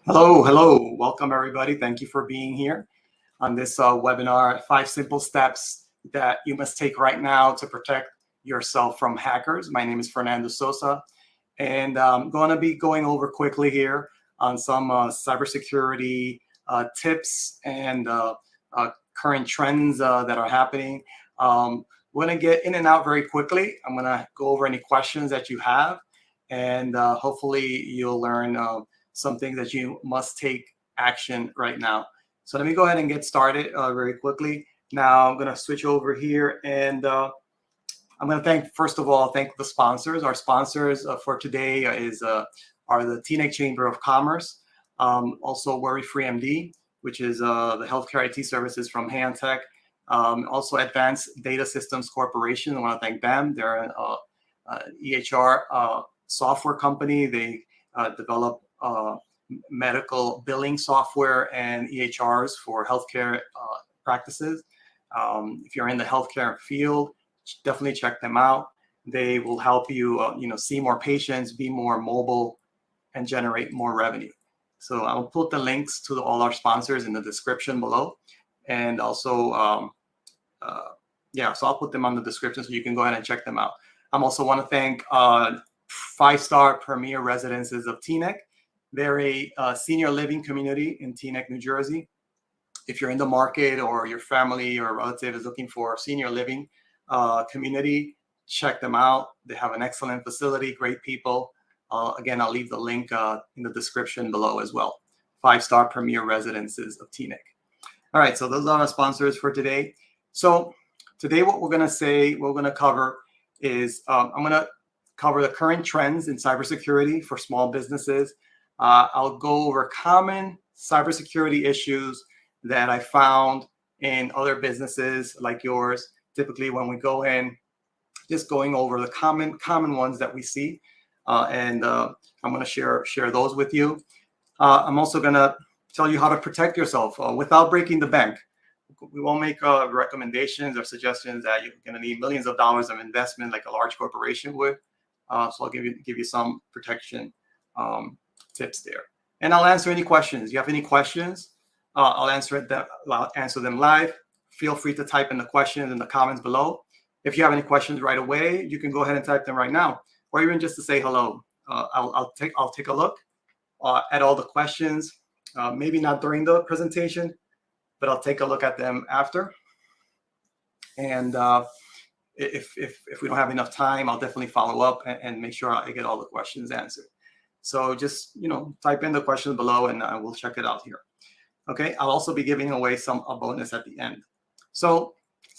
Hello, hello. Welcome, everybody. Thank you for being here on this webinar, 5 simple steps that you must take right now to protect yourself from hackers. My name is Fernando Sosa, and I'm going to be going over quickly here on some cybersecurity tips and current trends that are happening. We're going to get in and out very quickly. I'm going to go over any questions that you have, and hopefully you'll learn some things that you must take action right now. So let me go ahead and get started very quickly. Now I'm going to switch over here, and I'm going to first of all, thank the sponsors. Our sponsors for today are the TNEC Chamber of Commerce, also Worry Free MD, which is the healthcare IT services from HaonTech, also Advanced Data Systems Corporation. I want to thank them. They're an EHR software company. They develop medical billing software and EHRs for healthcare practices. If you're in the healthcare field, definitely check them out. They will help you, see more patients, be more mobile, and generate more revenue. So I'll put the links to all our sponsors in the description below, and also, so I'll put them on the description so you can go ahead and check them out. I also want to thank 5-star Premier Residences of TNEC. They're a senior living community in Teaneck, New Jersey. If you're in the market or your family or relative is looking for a senior living community, check them out. They have an excellent facility, great people. Again, I'll leave the link in the description below as well. 5-star Premier Residences of Teaneck. All right, so those are our sponsors for today. So today what we're going to cover is I'm going to cover the current trends in cybersecurity for small businesses. I'll go over common cybersecurity issues that I found in other businesses like yours. Typically, when we go in, just going over the common ones that we see, and I'm going to share those with you. I'm also going to tell you how to protect yourself without breaking the bank. We won't make recommendations or suggestions that you're going to need millions of dollars of investment like a large corporation would. So I'll give you some protection tips there, and I'll answer any questions. If you have any questions, I'll answer them live. Feel free to type in the questions in the comments below. If you have any questions right away, you can go ahead and type them right now, or even just to say hello. I'll take a look at all the questions. Maybe not during the presentation, but I'll take a look at them after. And if we don't have enough time, I'll definitely follow up and make sure I get all the questions answered. So just, type in the questions below and I will check it out here. Okay, I'll also be giving away a bonus at the end. So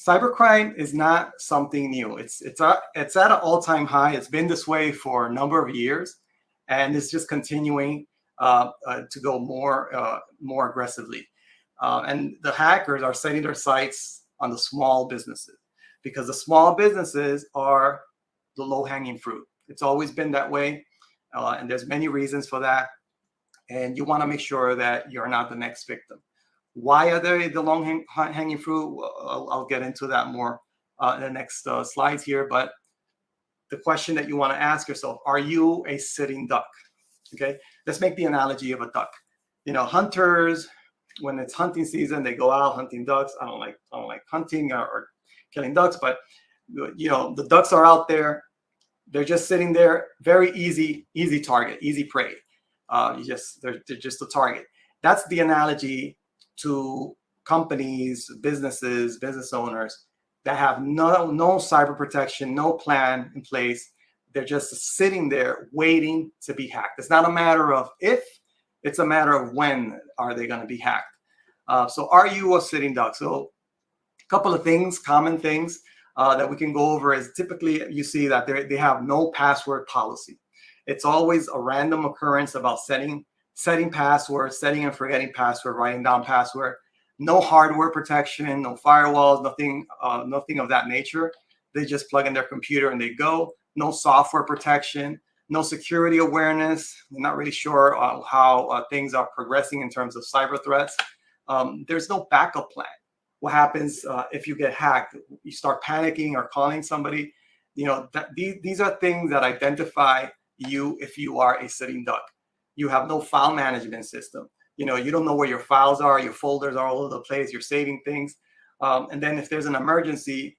cybercrime is not something new. It's at an all-time high. It's been this way for a number of years, and it's just continuing to go more aggressively. And the hackers are setting their sights on the small businesses, because the small businesses are the low-hanging fruit. It's always been that way. And there's many reasons for that. And you want to make sure that you're not the next victim. Why are they the long-hanging fruit? I'll get into that more in the next slides here. But the question that you want to ask yourself, are you a sitting duck? Okay, let's make the analogy of a duck. Hunters, when it's hunting season, they go out hunting ducks. I don't like hunting or killing ducks, but the ducks are out there. They're just sitting there, very easy target, easy prey. They're just a target. That's the analogy to companies, businesses, business owners that have no cyber protection, no plan in place. They're just sitting there waiting to be hacked. It's not a matter of if, it's a matter of when are they going to be hacked. So are you a sitting duck? So a couple of things, common things that we can go over is typically you see that they have no password policy. It's always a random occurrence about setting passwords, setting and forgetting password, writing down password. No hardware protection, no firewalls, nothing of that nature. They just plug in their computer and they go. No software protection, no security awareness. They're not really sure how things are progressing in terms of cyber threats. There's no backup plan. What happens if you get hacked? You start panicking or calling somebody. These are things that identify you if you are a sitting duck. You have no file management system. You don't know where your files are, your folders are all over the place, you're saving things. And then if there's an emergency,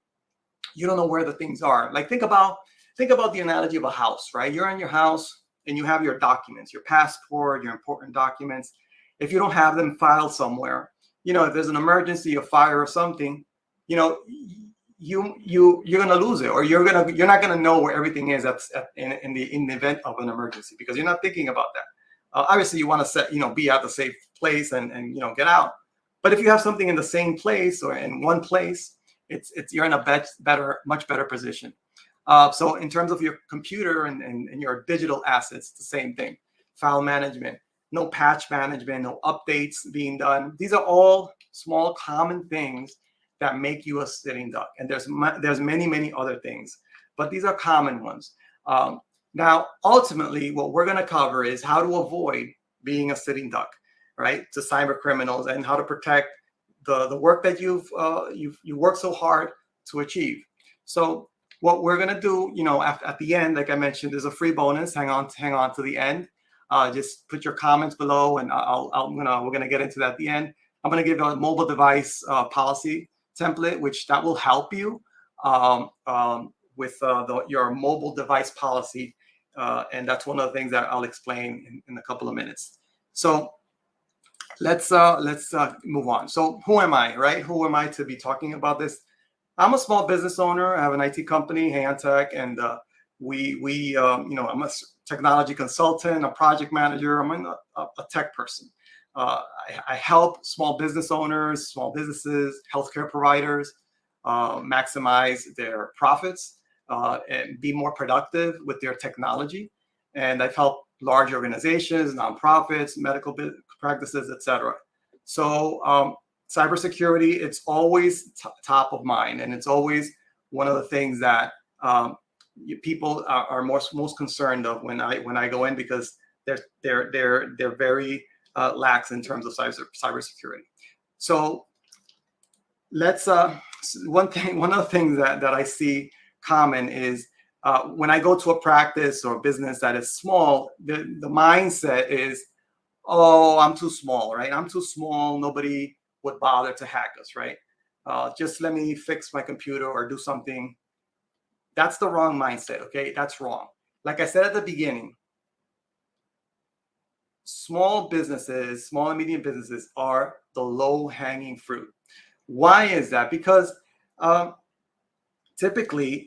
you don't know where the things are. Like think about the analogy of a house, right? You're in your house and you have your documents, your passport, your important documents. If you don't have them filed somewhere, if there's an emergency, a fire or something, you're gonna lose it, or you're not gonna know where everything is in the event of an emergency, because you're not thinking about that. Obviously, you want to be at the safe place and get out. But if you have something in the same place or in one place, you're in a much better position. So in terms of your computer and your digital assets, the same thing. File management, no patch management, no updates being done. These are all small common things that make you a sitting duck. And there's many other things, but these are common ones. Now, ultimately, what we're going to cover is how to avoid being a sitting duck, right, to cyber criminals, and how to protect the work that you worked so hard to achieve. So what we're going to do, at the end, like I mentioned, there's a free bonus. Hang on to the end. Just put your comments below, and we're going to get into that at the end. I'm going to give a mobile device policy template, which that will help you with your mobile device policy. And that's one of the things that I'll explain in a couple of minutes. So let's move on. So who am I, right? Who am I to be talking about this? I'm a small business owner. I have an IT company, HaonTech, and I'm a technology consultant, a project manager. I'm a tech person. I help small business owners, small businesses, healthcare providers maximize their profits and be more productive with their technology. And I've helped large organizations, nonprofits, medical practices, etc. So cybersecurity, it's always top of mind, and it's always one of the things that people are most concerned of when I go in, because they're very lax in terms of cybersecurity. So let's one of the things that I see common is when I go to a practice or a business that is small, the mindset is, oh, I'm too small, right? I'm too small. Nobody would bother to hack us, right? Just let me fix my computer or do something. That's the wrong mindset, okay? That's wrong. Like I said at the beginning, small businesses, small and medium businesses are the low-hanging fruit. Why is that? Because typically,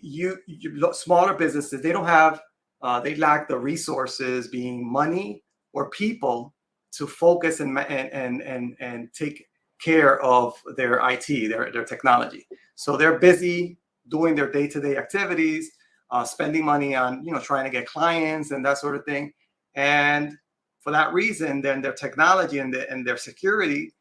smaller businesses, they don't have, they lack the resources, being money or people, to focus and take care of their IT, their technology. So they're busy doing their day-to-day activities, spending money on trying to get clients and that sort of thing. And for that reason, then their technology and their security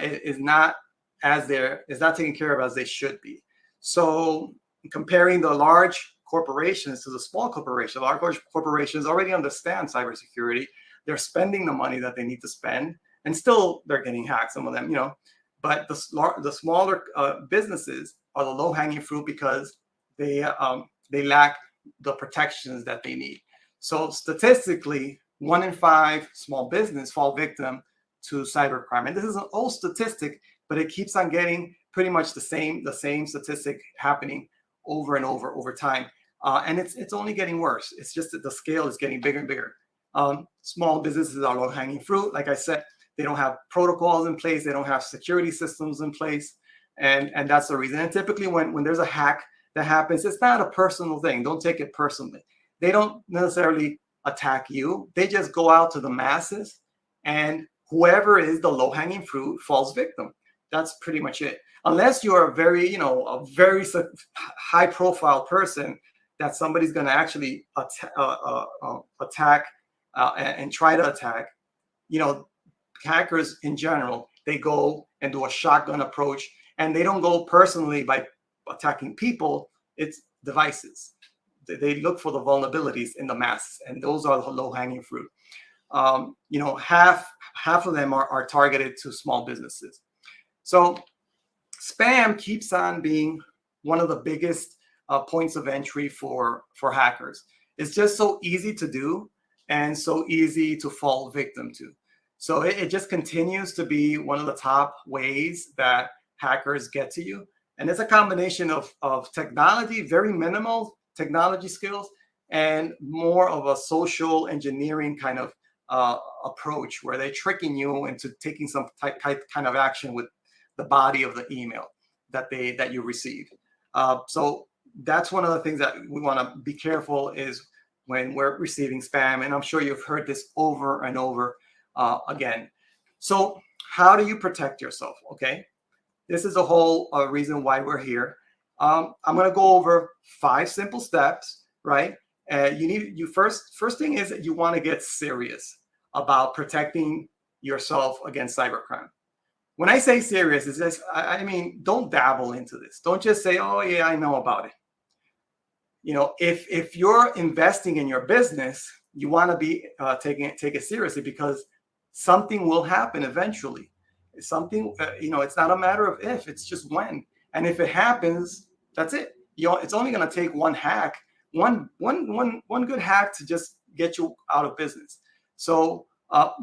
is not taken care of as they should be. So comparing the large corporations to the small corporations, large corporations already understand cybersecurity. They're spending the money that they need to spend, and still they're getting hacked, some of them, But the smaller businesses are the low-hanging fruit because they lack the protections that they need. So statistically, 1 in 5 small business fall victim to cybercrime, and this is an old statistic, but it keeps on getting pretty much the same statistic happening over and over time, and it's only getting worse. It's just that the scale is getting bigger and bigger. Small businesses are low-hanging fruit. Like I said, they don't have protocols in place. They don't have security systems in place, and that's the reason. And typically, when there's a hack that happens, it's not a personal thing. Don't take it personally. They don't necessarily attack you. They just go out to the masses, and whoever is the low-hanging fruit falls victim. That's pretty much it. Unless you're a very high-profile person that somebody's going to actually attack and try to attack. Hackers in general, they go and do a shotgun approach, and they don't go personally by attacking people. It's devices. They look for the vulnerabilities in the masses, and those are the low-hanging fruit. Half of them are targeted to small businesses. So spam keeps on being one of the biggest points of entry for hackers. It's just so easy to do, and so easy to fall victim to. So it just continues to be one of the top ways that hackers get to you. And it's a combination of technology, very minimal technology skills, and more of a social engineering kind of approach where they're tricking you into taking some kind of action with the body of the email that you receive. So that's one of the things that we want to be careful is when we're receiving spam. And I'm sure you've heard this over and over again. So how do you protect yourself? Okay, this is the whole reason why we're here. I'm going to go over 5 simple steps, right? First thing is that you want to get serious about protecting yourself against cybercrime. When I say serious, it's just, I mean, don't dabble into this. Don't just say, oh yeah, I know about it. You know, if you're investing in your business, you want to be take it seriously, because something will happen eventually. Something, it's not a matter of if, it's just when. And if it happens, that's it. It's only going to take one hack, one good hack to just get you out of business. So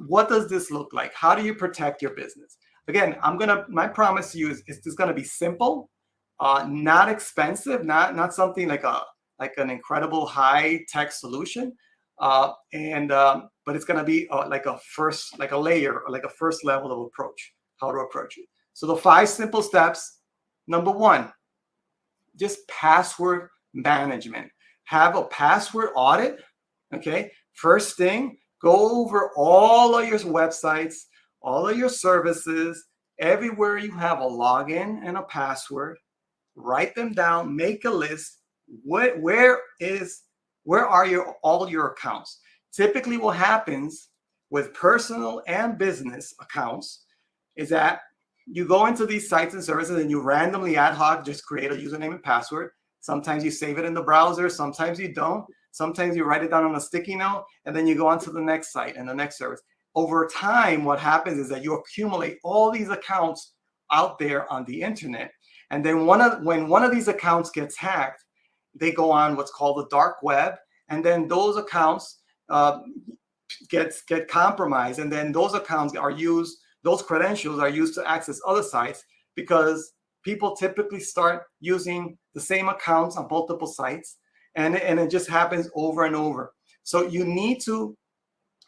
what does this look like? How do you protect your business? Again, my promise to you is it's going to be simple, not expensive, not something like an incredible high tech solution, but it's going to be like a layer, or like a first level of approach, how to approach it. So the 5 simple steps. Number 1, just password management. Have a password audit. Okay, first thing, go over all of your websites, all of your services, everywhere you have a login and a password. Write them down, make a list. Where are all your accounts? Typically what happens with personal and business accounts is that you go into these sites and services and you randomly ad hoc just create a username and password. Sometimes you save it in the browser, sometimes you don't. Sometimes you write it down on a sticky note and then you go on to the next site and the next service. Over time, what happens is that you accumulate all these accounts out there on the internet. And then when one of these accounts gets hacked, they go on what's called the dark web. And then those accounts get compromised. And then those accounts are used, those credentials are used to access other sites, because people typically start using the same accounts on multiple sites. And it just happens over and over. So you need to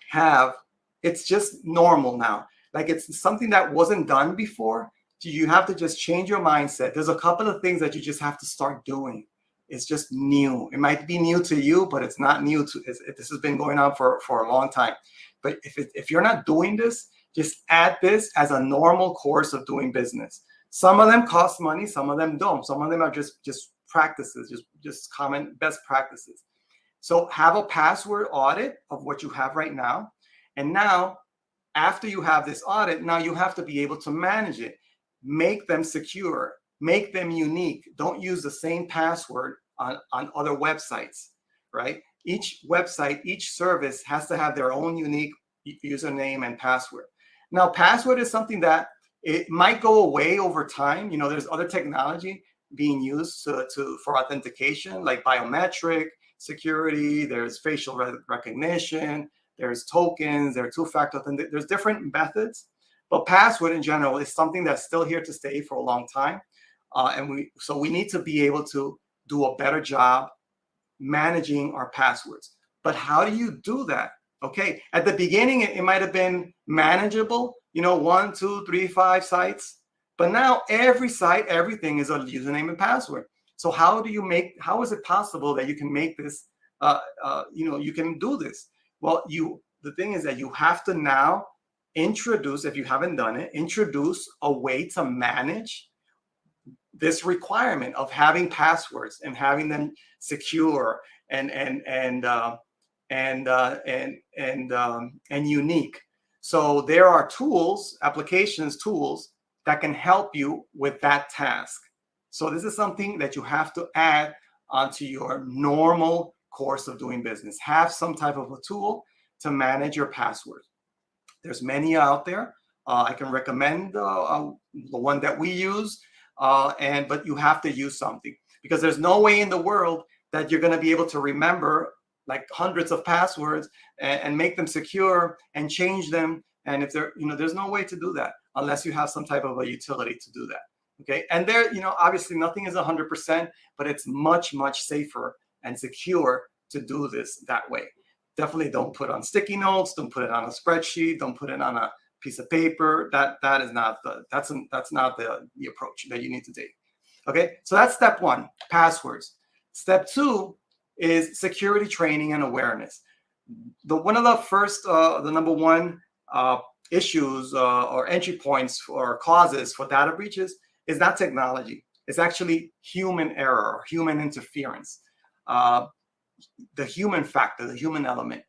have, it's just normal now. Like it's something that wasn't done before. You have to just change your mindset. There's a couple of things that you just have to start doing. It's just new. It might be new to you, but it's not new to, this has been going on for a long time. But if you're not doing this, just add this as a normal course of doing business. Some of them cost money, some of them don't. Some of them are just practices, just common best practices. So have a password audit of what you have right now. And now, after you have this audit, now you have to be able to manage it. Make them secure, make them unique. Don't use the same password on other websites, right? Each website, each service has to have their own unique username and password. Now, password is something that it might go away over time. There's other technology being used for authentication, like biometric security. There's facial recognition. There's tokens. There are 2-factor authentication. There's different methods. But password in general is something that's still here to stay for a long time. So we need to be able to do a better job managing our passwords. But how do you do that? Okay, at the beginning, it might have been manageable, 1, 2, 3, 5 sites. But now every site, everything is a username and password. So how is it possible that you can make this, you can do this? Well, the thing is that you have to now introduce, if you haven't done it, introduce a way to manage this requirement of having passwords and having them secure and unique. So there are tools that can help you with that task. So this is something that you have to add onto your normal course of doing business. Have some type of a tool to manage your passwords. There's many out there. I can recommend the one that we use, but you have to use something, because there's no way in the world that you're going to be able to remember like hundreds of passwords and make them secure and change them. And if there, there's no way to do that unless you have some type of a utility to do that. Okay, and there, obviously nothing is 100%, but it's much, much safer and secure to do this that way. Definitely don't put on sticky notes. Don't put it on a spreadsheet. Don't put it on a piece of paper. That is not that's not the approach that you need to take. Okay, so that's step one, passwords. Step two is security training and awareness. One of the first, the number one issues or entry points or causes for data breaches is not technology. It's actually human error or human interference. The human factor, the human element.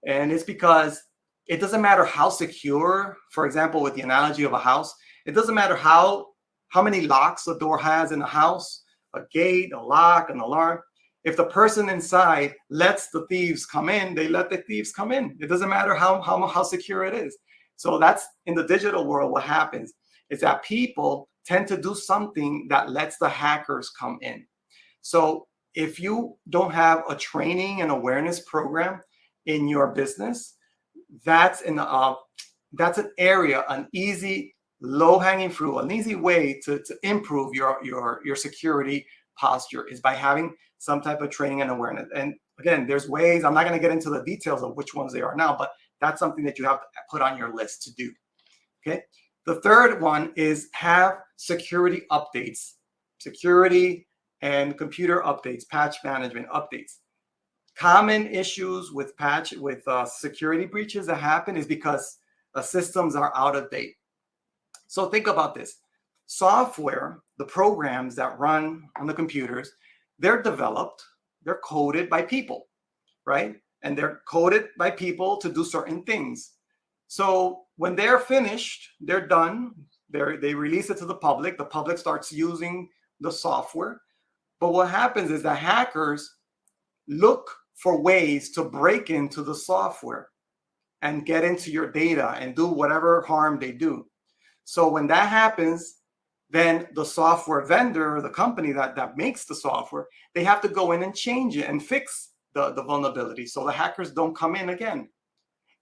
And it's because it doesn't matter how secure, for example, with the analogy of a house, it doesn't matter how many locks a door has in a house, a gate, a lock, an alarm. If the person inside lets the thieves come in, they let the thieves come in. It doesn't matter how secure it is. So that's in the digital world. What happens is that people tend to do something that lets the hackers come in. So if you don't have a training and awareness program in your business, that's an area, an easy, low-hanging fruit, an easy way to improve your security posture is by having some type of training and awareness. And again, there's ways. I'm not going to get into the details of which ones they are now, but that's something that you have to put on your list to do. Okay. The third one is have security updates, security and computer updates, patch management updates. Common issues with security breaches that happen is because systems are out of date. So think about this. Software, the programs that run on the computers, they're developed, they're coded by people, right? And they're coded by people to do certain things. So when they're finished, they're done, they release it to the public starts using the software. But what happens is that hackers look for ways to break into the software and get into your data and do whatever harm they do. So when that happens, then the software vendor, the company that makes the software, they have to go in and change it and fix the vulnerability so the hackers don't come in again.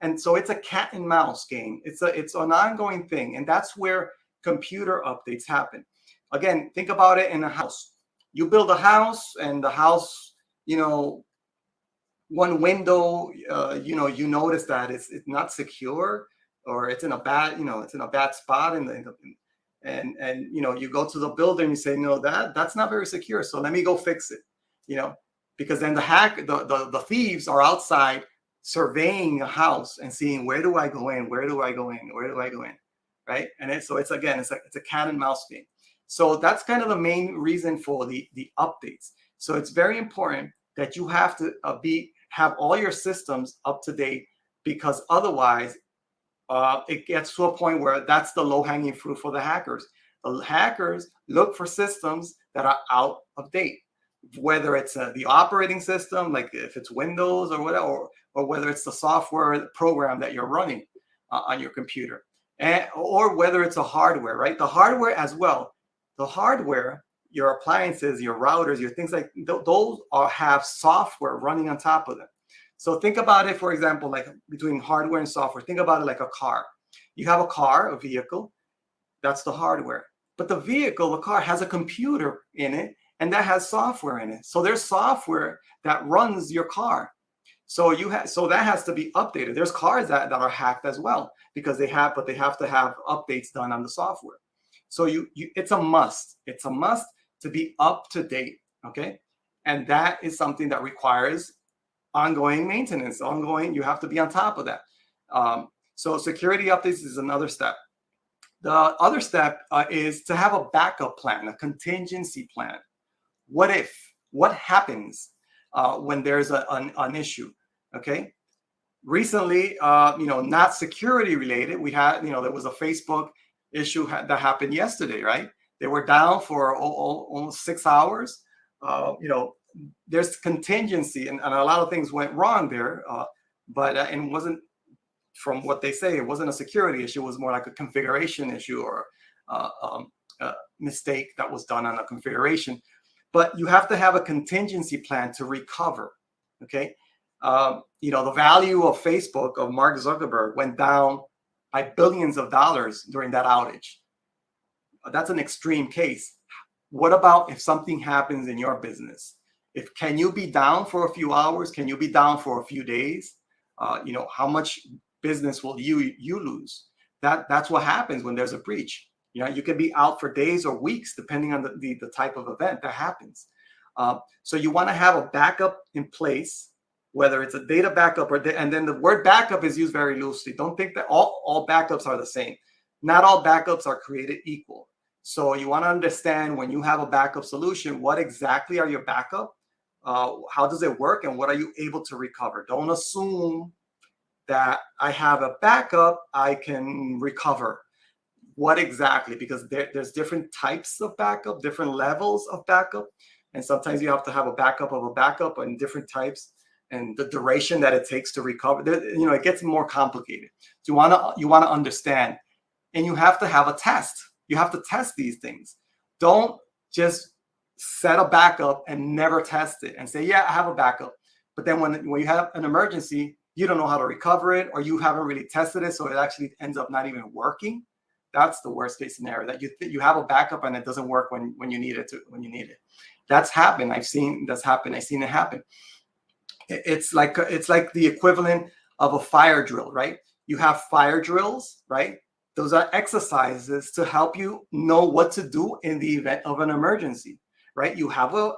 And so it's a cat and mouse game. It's an ongoing thing. And that's where computer updates happen. Again, think about it in a house. You build a house and the house, one window, you notice that it's not secure or it's in a bad spot and you go to the builder and you say, no, that's not very secure. So let me go fix it, because then the thieves are outside surveying a house and seeing, where do I go in? Where do I go in? Where do I go in? Right. And it's a cat and mouse game. So that's kind of the main reason for the updates. So it's very important that you have to have all your systems up to date, because otherwise it gets to a point where that's the low-hanging fruit for the hackers. The hackers look for systems that are out of date, whether it's the operating system, like if it's Windows or whatever, or whether it's the software program that you're running on your computer, or whether it's a hardware, right? The hardware as well. The hardware, your appliances, your routers, your things like those have software running on top of them. So think about it, for example, like between hardware and software. Think about it like a car. You have a car, a vehicle, that's the hardware. But the vehicle, the car, has a computer in it, and that has software in it. So there's software that runs your car. So that has to be updated. There's cars that are hacked as well, because they have to have updates done on the software. So it's a must. It's a must to be up to date. Okay, and that is something that requires ongoing maintenance. You have to be on top of that. So security updates is another step. The other step is to have a backup plan, a contingency plan. What happens when there's an issue? Okay. Recently, not security related, we had, there was a Facebook issue that happened yesterday, right? They were down for almost 6 hours. There's contingency, and a lot of things went wrong there, but it wasn't, from what they say, it wasn't a security issue. It was more like a configuration issue or a mistake that was done on a configuration. But you have to have a contingency plan to recover. Okay. The value of Facebook, of Mark Zuckerberg, went down by billions of dollars during that outage. That's an extreme case. What about if something happens in your business? Can you be down for a few hours? Can you be down for a few days? How much business will you lose? That's what happens when there's a breach. You can be out for days or weeks, depending on the type of event that happens. So you want to have a backup in place, whether it's a data backup and then the word backup is used very loosely. Don't think that all backups are the same. Not all backups are created equal. So you want to understand, when you have a backup solution, what exactly are your backup? How does it work, and what are you able to recover? Don't assume that I have a backup, I can recover. What exactly? Because there's different types of backup, different levels of backup. And sometimes you have to have a backup of a backup and different types, and the duration that it takes to recover. It gets more complicated. So you want to understand, and you have to have a test. You have to test these things. Don't just set a backup and never test it and say, yeah, I have a backup. But then when you have an emergency, you don't know how to recover it, or you haven't really tested it, so it actually ends up not even working. That's the worst case scenario, that you have a backup and it doesn't work when you need it. That's happened. I've seen it happen. It's like the equivalent of a fire drill, right? You have fire drills, right? Those are exercises to help you know what to do in the event of an emergency, right? You have a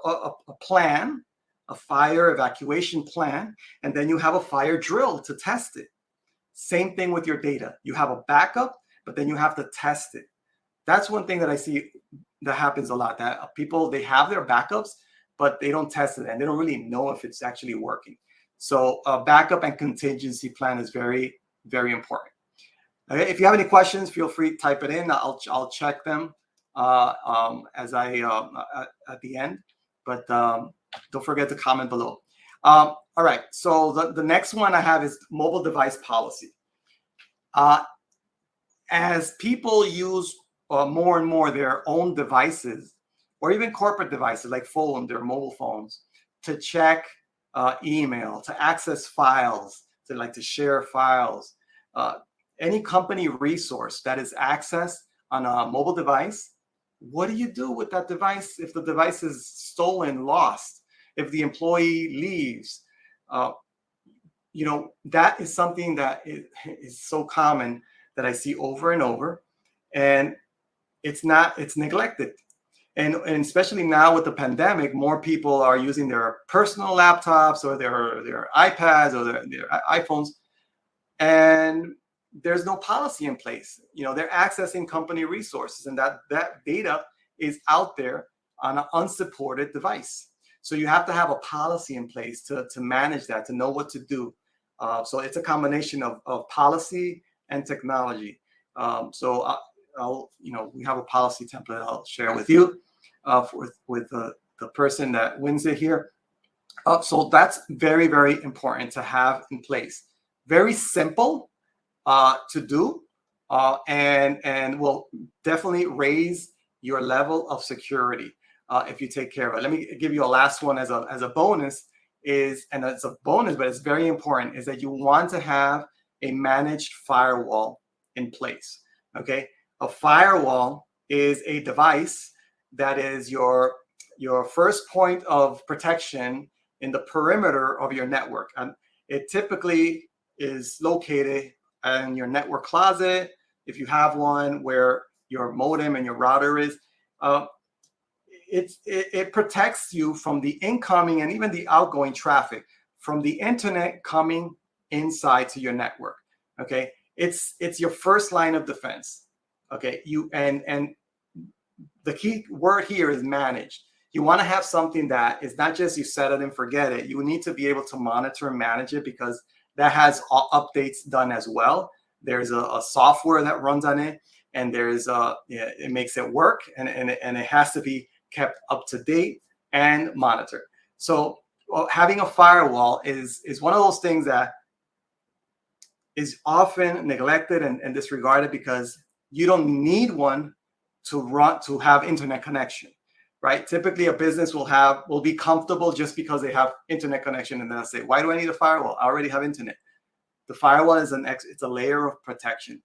plan, a fire evacuation plan, and then you have a fire drill to test it. Same thing with your data. You have a backup, but then you have to test it. That's one thing that I see that happens a lot, that people, they have their backups, but they don't test it, and they don't really know if it's actually working. So a backup and contingency plan is very, very important. Okay, if you have any questions, feel free to type it in. I'll check them as at the end, but don't forget to comment below. All right, so the next one I have is mobile device policy. As people use more and more their own devices, or even corporate devices like their mobile phones, to check email, to access files, to share files, any company resource that is accessed on a mobile device, what do you do with that device if the device is stolen, lost, if the employee leaves? That is something that is so common that I see over and over, and it's neglected. And especially now with the pandemic, more people are using their personal laptops or their iPads or their iPhones, and there's no policy in place. They're accessing company resources, and that data is out there on an unsupported device. So you have to have a policy in place to manage that, to know what to do. So it's a combination of policy and technology. So we have a policy template I'll share with you with the person that wins it here. So that's very, very important to have in place. Very simple to do, and will definitely raise your level of security if you take care of it. Let me give you a last one as a bonus, and it's a bonus, but it's very important, is that you want to have a managed firewall in place. Okay, a firewall is a device that is your first point of protection in the perimeter of your network, and it typically is located in your network closet, if you have one, where your modem and your router is. It protects you from the incoming and even the outgoing traffic from the internet coming inside to your network. Okay, it's your first line of defense. Okay, and the key word here is managed. You want to have something that is not just you set it and forget it. You need to be able to monitor and manage it, because that has updates done as well. There's a software that runs on it, and it makes it work, and it has to be kept up to date and monitored. So having a firewall is one of those things that is often neglected and disregarded, because you don't need one to have internet connection. right? Typically, a business will be comfortable just because they have internet connection, and they'll say, "Why do I need a firewall? I already have internet." The firewall is it's a layer of protection.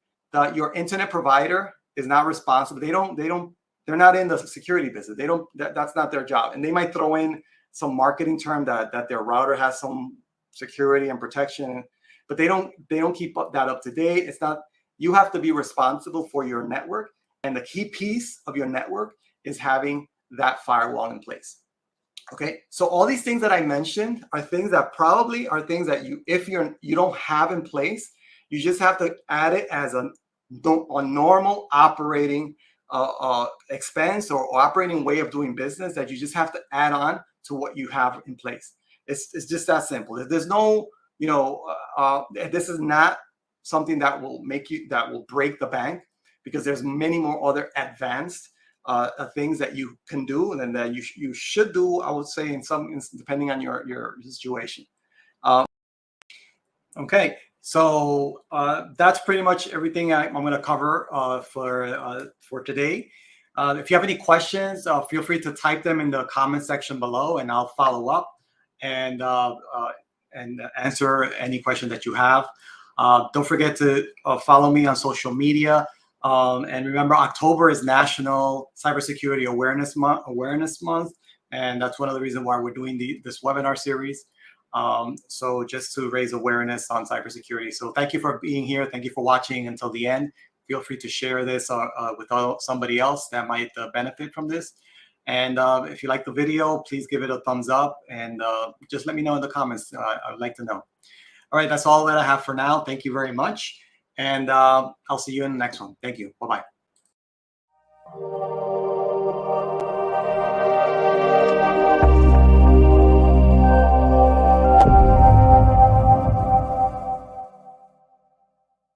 Your internet provider is not responsible. They're not in the security business. That's not their job. And they might throw in some marketing term that their router has some security and protection, but they don't keep that up to date. It's not, you have to be responsible for your network. And the key piece of your network is having that firewall in place. Okay, so all these things that I mentioned are things that probably are things that if you don't have in place, you just have to add it as a normal operating expense or operating way of doing business that you just have to add on to what you have in place. It's just that simple. There's no, this is not something that will break the bank, because there's many more other advanced things that you can do and that you should do, I would say, in some, depending on your situation. Okay, so that's pretty much everything I'm going to cover for today. If you have any questions, feel free to type them in the comment section below, and I'll follow up and answer any question that you have. Don't forget to follow me on social media. And remember, October is National Cybersecurity Awareness Month, and that's one of the reasons why we're doing this webinar series. So just to raise awareness on cybersecurity. So thank you for being here. Thank you for watching until the end. Feel free to share this with somebody else that might benefit from this. And if you like the video, please give it a thumbs up, and just let me know in the comments. I'd like to know. All right, that's all that I have for now. Thank you very much. And I'll see you in the next one. Thank you. Bye-bye.